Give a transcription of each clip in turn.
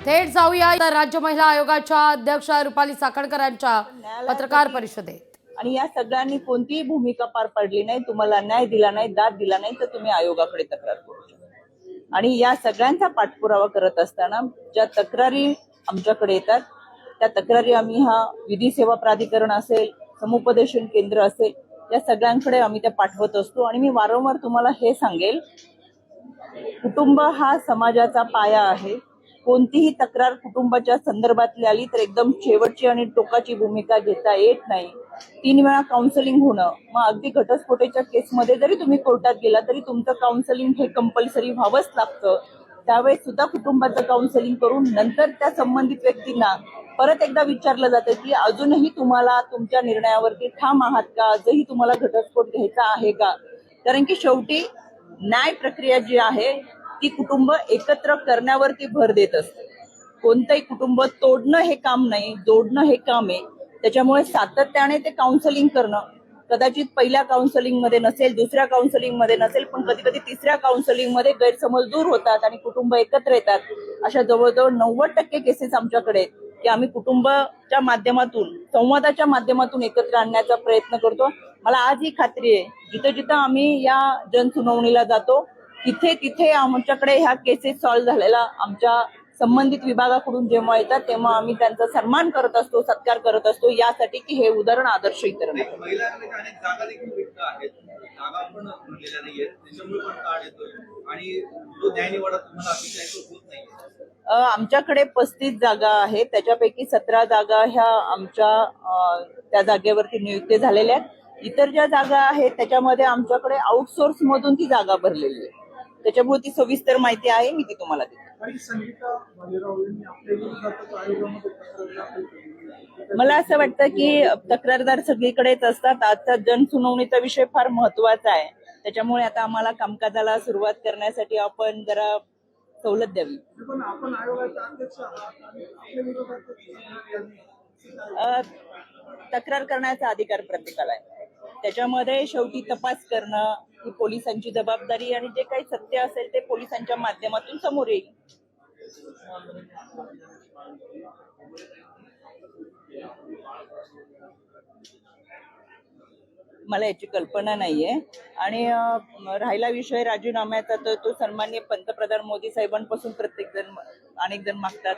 थेट जाऊया राज्य महिला आयोगाच्या अध्यक्ष रुपाली चाकणकरांच्या पत्रकार परिषदेत. आणि या सगळ्यांनी कोणतीही भूमिका पार पाडली नाही, तुम्हाला न्याय दिला नाही, दाद दिला नाही, तर तुम्ही आयोगाकडे तक्रार करू शकता. आणि या सगळ्यांचा पाठपुरावा करत असताना ज्या तक्रारी आमच्याकडे येतात त्या तक्रारी आम्ही हा विधी सेवा प्राधिकरण असेल, समुपदेशन केंद्र असेल, या सगळ्यांकडे आम्ही त्या पाठवत असतो. आणि मी वारंवार तुम्हाला हे सांगेल, कुटुंब हा समाजाचा पाया आहे. कोणतीही तक्रार कुटुंबाच्या संदर्भातली आली तर एकदम शेवटची आणि टोकाची भूमिका घेता येत नाही. 3 वेळा काउन्सिलिंग होणं, मग अगदी घटस्फोटाच्या केसमध्ये जरी तुम्ही कोर्टात गेला तरी तुमचं काउन्सिलिंग हे कंपल्सरी व्हावंच लागतं. त्यावेळेस सुद्धा कुटुंबाचं काउन्सिलिंग करून नंतर त्या संबंधित व्यक्तींना परत एकदा विचारलं जातं की अजूनही तुम्हाला तुमच्या निर्णयावरती ठाम आहात का, आजही तुम्हाला घटस्फोट घ्यायचा आहे का. कारण की शेवटी न्याय प्रक्रिया जी आहे ती कुटुंब एकत्र करण्यावरती भर देत असते. कोणतंही कुटुंब तोडणं हे काम नाही, जोडणं हे काम आहे. त्याच्यामुळे सातत्याने ते काउन्सिलिंग करणं, कदाचित पहिल्या काउन्सिलिंग मध्ये नसेल, दुसऱ्या काउन्सिलिंग मध्ये नसेल, पण कधी कधी तिसऱ्या काउन्सिलिंग मध्ये गैरसमज दूर होतात आणि कुटुंब एकत्र येतात. अशा जवळजवळ 90% केसेस आमच्याकडे आहेत की आम्ही कुटुंबाच्या माध्यमातून, संवादाच्या माध्यमातून एकत्र आणण्याचा प्रयत्न करतो. मला आज ही खात्री आहे, जिथं जिथं आम्ही या जनसुनावणीला जातो तिथे तिथे आमच्याकडे ह्या केसेस सॉल्व्ह झालेला आमच्या संबंधित विभागाकडून जेव्हा येतात तेव्हा आम्ही त्यांचा सन्मान करत असतो, सत्कार करत असतो, यासाठी की हे उदाहरण आदर्श इतर आमच्याकडे 35 जागा आहेत. त्याच्यापैकी 17 जागा ह्या आमच्या त्या जागेवरती नियुक्ती झालेल्या आहेत. इतर ज्या जागा आहेत त्याच्यामध्ये आमच्याकडे आउटसोर्स मधून ती जागा भरलेली आहे. त्याच्यामुळे ती सविस्तर माहिती आहे, मी ती तुम्हाला देते. मला असं वाटतं की तक्रारदार सगळीकडेच असतात. आजचा जनसुनावणीचा विषय फार महत्वाचा आहे. त्याच्यामुळे आता आम्हाला कामकाजाला सुरुवात करण्यासाठी आपण जरा सवलत द्यावी. तक्रार करण्याचा अधिकार प्रत्येकाला आहे. त्याच्यामध्ये शेवटी तपास करणं ही पोलिसांची जबाबदारी आणि जे काही सत्य असेल ते पोलिसांच्या माध्यमातून समोर येईल. मला याची कल्पना नाहीये. आणि राहिला विषय राजीनाम्याचा, तर तो सन्माननीय पंतप्रधान मोदी साहेबांपासून प्रत्येक जण, अनेक जण मागतात.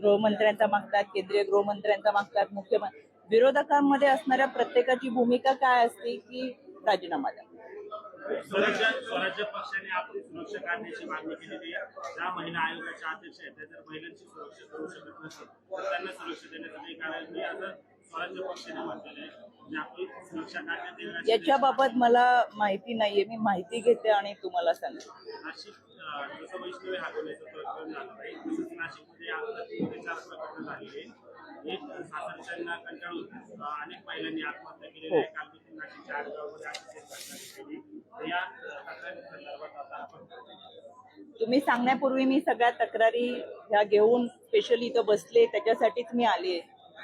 गृहमंत्र्यांचा मागतात, केंद्रीय गृहमंत्र्यांचा मागतात, मुख्यमंत्री. विरोधकांमध्ये असणाऱ्या प्रत्येकाची भूमिका काय असते की राजीनामा द्या. स्वराज्य पक्षाने आपली सुरक्षा काढण्याची मागणी केलेली आहे. ज्या महिला आयोगाच्या अध्यक्ष आहेत त्या जर महिलांची सुरक्षा करू शकत नसेल तर त्यांना सुरक्षा देण्याचं कारण मी आता स्वराज्य पक्षाने म्हटलेलं आहे. सुरक्षा काढण्यात याच्याबाबत मला माहिती नाहीये, मी माहिती घेते आणि तुम्हाला सांगते. नाशिक जसं वैष्णवी हागवण्याचं प्रकरण झालं आहे, तसंच नाशिकमध्ये आता 4 प्रकरण झालेले. एक सासरच्यांना कंटाळून अनेक महिलांनी आत्महत्या केलेली आहे. काल देखील नाशिकच्या आडगावमध्ये अशी केली. या तक्रारींसंदर्भात आता आपण तुम्ही सांगण्यापूर्वी मी सगळ्या तक्रारी ह्या घेऊन स्पेशली इथं बसले, त्याच्यासाठीच मी आले.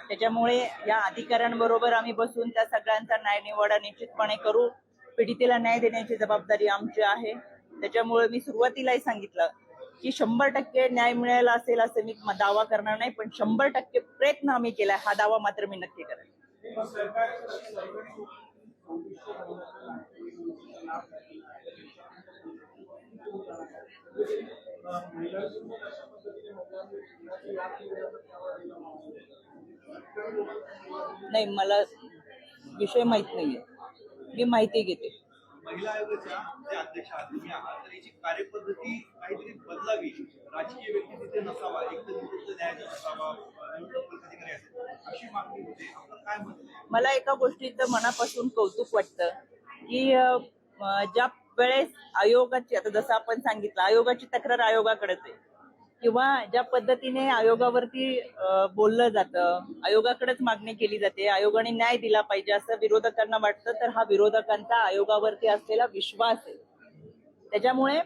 त्याच्यामुळे या अधिकाऱ्यांबरोबर आम्ही बसून त्या सगळ्यांचा न्याय निवाडा निश्चितपणे करू. पीडितेला न्याय देण्याची जबाबदारी आमची आहे. त्याच्यामुळे मी सुरुवातीलाही सांगितलं की 100% न्याय मिळाला असेल असं मी दावा करणार नाही, पण 100% प्रयत्न आम्ही केलाय हा दावा मात्र मी नक्की करेन. नाही, मला विषय माहित नाहीये, मी माहिती घेते. महिला आयोगाच्या जे अध्यक्ष आहात तर याची कार्यपद्धती काहीतरी बदलावी, राजकीय व्यक्ती तिथे नसावा, एक निवृत्त न्यायाधीश असावा, निवृत्त अधिकारी असेल, अशी मागणी होते. आपण काय म्हणतो? मला एका गोष्टीचं मनापासून कौतुक वाटतं की ज्या वेळेस आयोगाची, आता जसं आपण सांगितलं, आयोगाची तक्रार आयोगाकडेच आहे किंवा ज्या पद्धतीने आयोगावरती बोललं जातं, आयोगाकडेच मागणी केली जाते, आयोगाने न्याय दिला पाहिजे असं विरोधकांना वाटतं, तर हा विरोधकांचा आयोगावरती असलेला विश्वास आहे. त्याच्यामुळे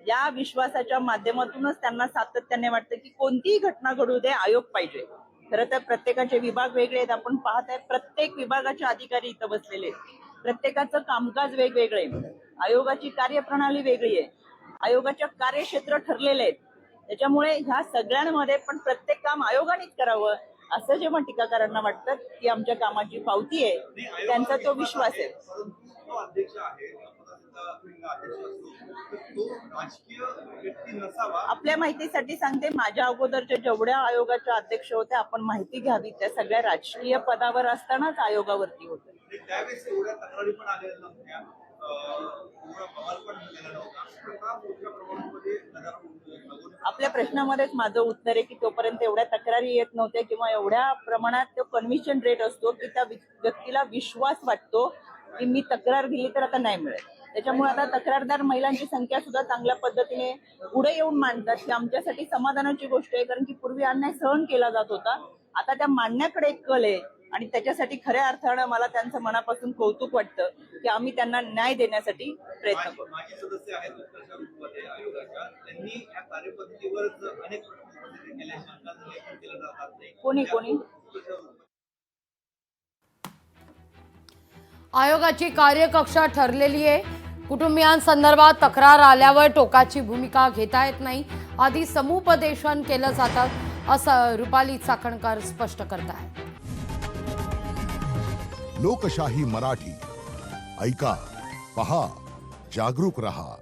या विश्वासाच्या माध्यमातूनच त्यांना सातत्याने वाटतं की कोणतीही घटना घडू दे, आयोग पाहिजे. खरं तर प्रत्येकाचे विभाग वेगळे आहेत. आपण पाहत आहे प्रत्येक विभागाचे अधिकारी इथं बसलेले आहेत. प्रत्येकाचं कामकाज वेगवेगळं आहे. आयोगाची कार्यप्रणाली वेगळी आहे. आयोगाच्या कार्यक्षेत्र ठरलेले आहेत. त्याच्यामुळे ह्या सगळ्यांमध्ये पण प्रत्येक काम आयोगानेच करावं असं जेव्हा टीकाकारांना वाटतं की आमच्या कामाची पावती आहे, त्यांचा तो विश्वास आहे. परंतु तो अध्यक्ष आहे, अपदार्थ अध्यक्ष असतो, तर तो राजकीय व्यक्ती नसावा. आपल्या माहितीसाठी सांगते, माझ्या अगोदरच्या जेवढ्या आयोगाच्या अध्यक्ष होत्या, आपण माहिती घ्यावी, त्या सगळ्या राजकीय पदावर असतानाच आयोगावरती होत्या. आणि त्यावेळेस एवढ्या तक्रारी पण आलेल्या नव्हत्या, एवढा बवाल पण झालेला नव्हता. आता मोठ्या प्रमाणामध्ये आपल्या प्रश्नामध्येच माझं उत्तर आहे की तोपर्यंत एवढ्या तक्रारी येत नव्हत्या किंवा एवढ्या प्रमाणात तो कन्व्हिक्शन रेट असतो की त्या व्यक्तीला विश्वास वाटतो की मी तक्रार दिली तर आता नाही मिळेल. त्याच्यामुळे आता तक्रारदार महिलांची संख्या सुद्धा चांगल्या पद्धतीने पुढे येऊन मांडतात की आमच्यासाठी समाधानाची गोष्ट आहे, कारण की पूर्वी अन्याय सहन केला जात होता, आता त्या मांडण्याकडे एक कल आहे आणि त्याच्यासाठी खऱ्या अर्थानं मला त्यांचं मनापासून कौतुक वाटतं की आम्ही त्यांना न्याय देण्यासाठी प्रयत्न करू. माजी सदस्य आहेत उत्कर्षा ग्रुपमध्ये आयोगाच्या, त्यांनी या कार्यपद्धतीवर अनेक प्रश्न उपस्थित केले, शंकांचं लेखन केलं जातात नाही. कोणी आयोगाची कार्यकक्षा ठरलेली आहे. कुटुंबियांसंदर्भात तक्रार आल्यावर टोकाची भूमिका घेता येत नाही, आधी समुपदेशन केलं जातं असं रुपाली चाकणकर स्पष्ट करतायत. लोकशाही मराठी ऐका, पहा, जागरूक रहा.